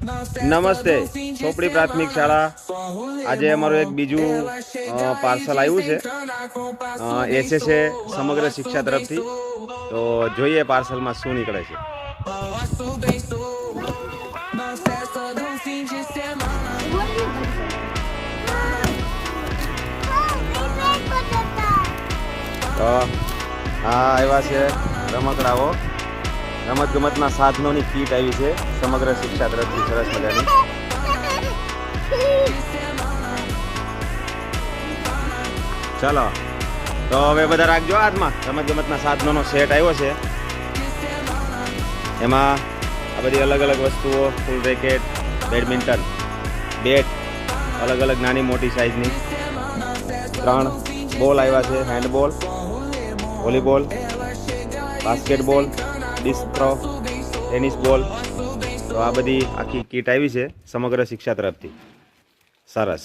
નમસ્તે ચોપડી પ્રાથમિક શાળા આજે અમારું એક બીજું પાર્સલ આવ્યું છે એસએસએ સમગ્ર શિક્ષા તરફથી તો જોઈએ પાર્સલમાં શું નીકળે છે। તો હા આવ્યા છે રમકડાઓ રમત ગમતના સાધનોની કીટ આવી છે સમગ્ર શિક્ષા તરફથી સરસ મજાની। ચાલો તો હવે બધા રાખજો હાથમાં રમત ગમતના સાધનોનો સેટ આવ્યો છે એમાં આ બધી અલગ અલગ વસ્તુઓ ફૂલ રેકેટ બેડમિન્ટન બેટ અલગ અલગ નાની મોટી સાઈઝની 3 બોલ આવ્યા છે handball volleyball basketball disk throw tennis બોલ તો આ બધી આખી કીટ આવી છે સમગ્ર શિક્ષા તરફથી સરસ।